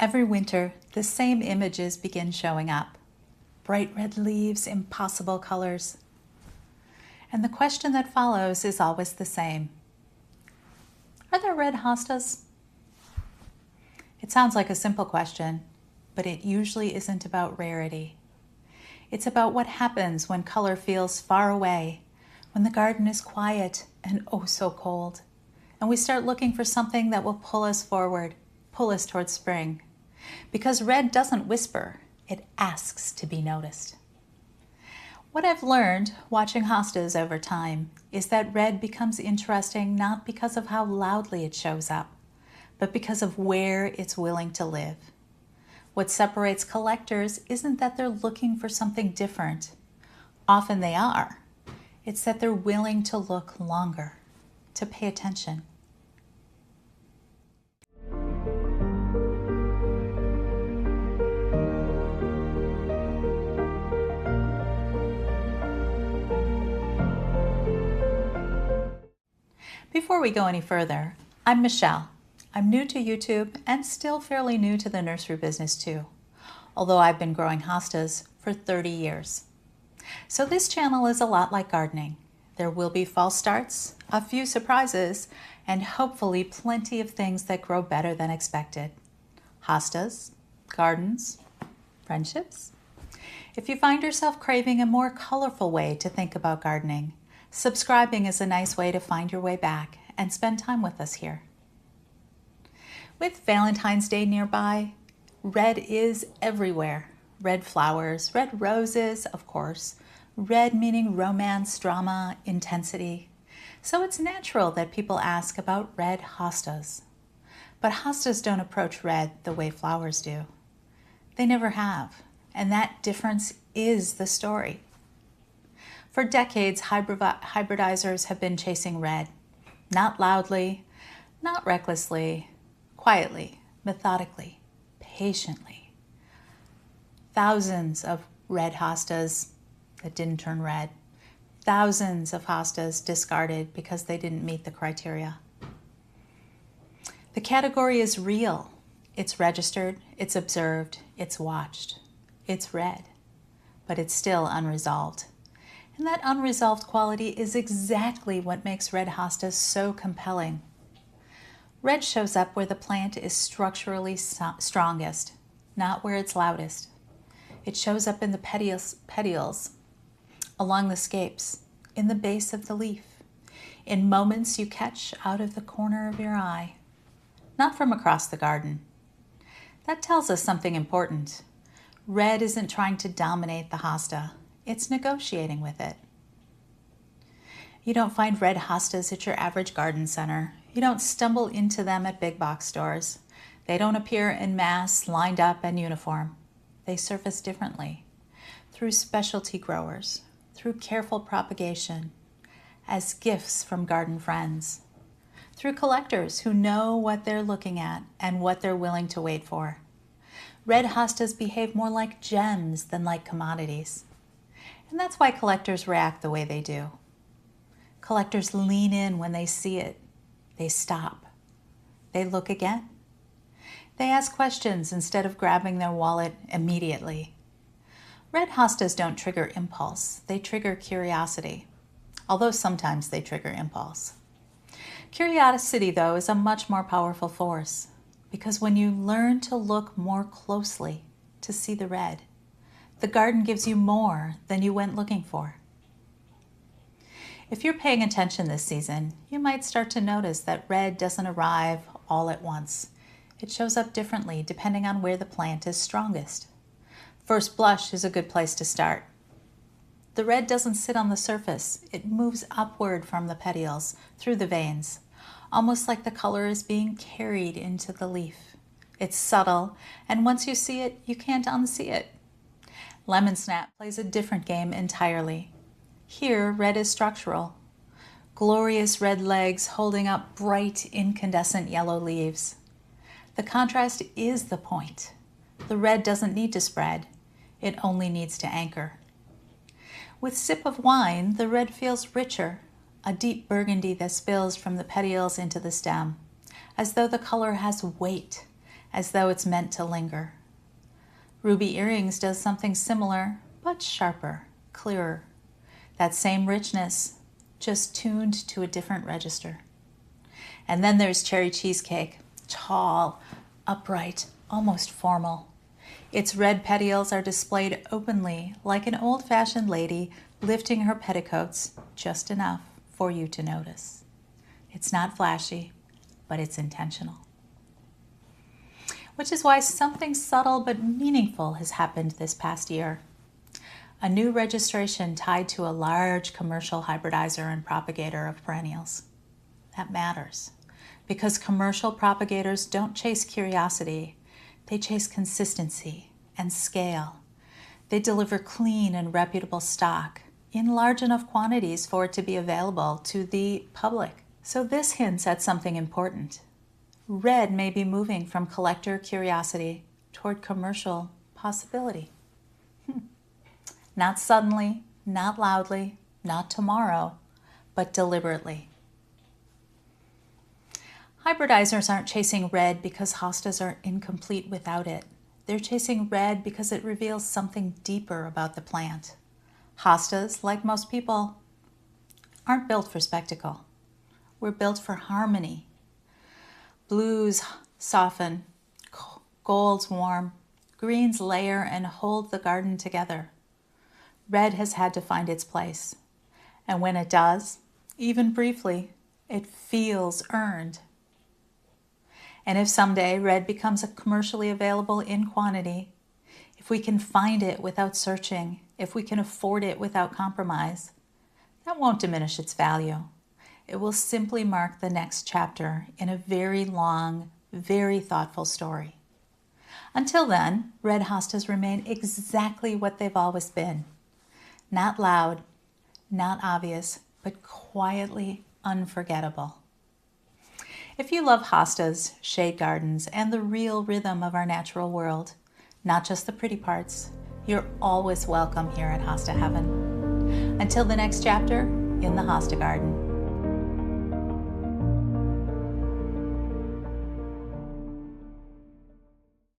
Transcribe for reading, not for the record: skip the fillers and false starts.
Every winter, the same images begin showing up. Bright red leaves, impossible colors. And the question that follows is always the same. Are there red hostas? It sounds like a simple question, but it usually isn't about rarity. It's about what happens when color feels far away, when the garden is quiet and oh so cold, and we start looking for something that will pull us forward, pull us towards spring. Because red doesn't whisper, it asks to be noticed. What I've learned watching hostas over time is that red becomes interesting not because of how loudly it shows up, but because of where it's willing to live. What separates collectors isn't that they're looking for something different. Often they are. It's that they're willing to look longer, to pay attention. Before we go any further, I'm Michelle. I'm new to YouTube and still fairly new to the nursery business too, although I've been growing hostas for 30 years. So this channel is a lot like gardening. There will be false starts, a few surprises, and hopefully plenty of things that grow better than expected. Hostas, gardens, friendships. If you find yourself craving a more colorful way to think about gardening, subscribing is a nice way to find your way back and spend time with us here. With Valentine's Day nearby, red is everywhere. Red flowers, red roses, of course. Red meaning romance, drama, intensity. So it's natural that people ask about red hostas. But hostas don't approach red the way flowers do. They never have, and that difference is the story. For decades, hybridizers have been chasing red. Not loudly, not recklessly, quietly, methodically, patiently. Thousands of red hostas that didn't turn red. Thousands of hostas discarded because they didn't meet the criteria. The category is real. It's registered, it's observed, it's watched. It's red, but it's still unresolved. And that unresolved quality is exactly what makes red hostas so compelling. Red shows up where the plant is structurally strongest, not where it's loudest. It shows up in the petioles, along the scapes, in the base of the leaf, in moments you catch out of the corner of your eye, not from across the garden. That tells us something important. Red isn't trying to dominate the hosta. It's negotiating with it. You don't find red hostas at your average garden center. You don't stumble into them at big box stores. They don't appear en masse, lined up and uniform. They surface differently, through specialty growers, through careful propagation, as gifts from garden friends, through collectors who know what they're looking at and what they're willing to wait for. Red hostas behave more like gems than like commodities. And that's why collectors react the way they do. Collectors lean in when they see it. They stop. They look again. They ask questions instead of grabbing their wallet immediately. Red hostas don't trigger impulse. They trigger curiosity, although sometimes they trigger impulse. Curiosity, though, is a much more powerful force because when you learn to look more closely to see the red, the garden gives you more than you went looking for. If you're paying attention this season, you might start to notice that red doesn't arrive all at once. It shows up differently depending on where the plant is strongest. First blush is a good place to start. The red doesn't sit on the surface. It moves upward from the petioles, through the veins, almost like the color is being carried into the leaf. It's subtle, and once you see it, you can't unsee it. Lemon snap plays a different game entirely. Here, red is structural. Glorious red legs holding up bright incandescent yellow leaves. The contrast is the point. The red doesn't need to spread. It only needs to anchor. With sip of wine, the red feels richer, a deep burgundy that spills from the petioles into the stem, as though the color has weight, as though it's meant to linger. Ruby earrings does something similar, but sharper, clearer. That same richness, just tuned to a different register. And then there's cherry cheesecake, tall, upright, almost formal. Its red petioles are displayed openly, like an old-fashioned lady lifting her petticoats just enough for you to notice. It's not flashy, but it's intentional. Which is why something subtle but meaningful has happened this past year. A new registration tied to a large commercial hybridizer and propagator of perennials. That matters, because commercial propagators don't chase curiosity, they chase consistency and scale. They deliver clean and reputable stock in large enough quantities for it to be available to the public. So this hints at something important. Red may be moving from collector curiosity toward commercial possibility. Not suddenly, not loudly, not tomorrow, but deliberately. Hybridizers aren't chasing red because hostas are incomplete without it. They're chasing red because it reveals something deeper about the plant. Hostas, like most people, aren't built for spectacle. We're built for harmony. Blues soften, golds warm, greens layer and hold the garden together. Red has had to find its place. And when it does, even briefly, it feels earned. And if someday red becomes commercially available in quantity, if we can find it without searching, if we can afford it without compromise, that won't diminish its value. It will simply mark the next chapter in a very long, very thoughtful story. Until then, red hostas remain exactly what they've always been. Not loud, not obvious, but quietly unforgettable. If you love hostas, shade gardens, and the real rhythm of our natural world, not just the pretty parts, you're always welcome here at Hosta Heaven. Until the next chapter, in the Hosta Garden.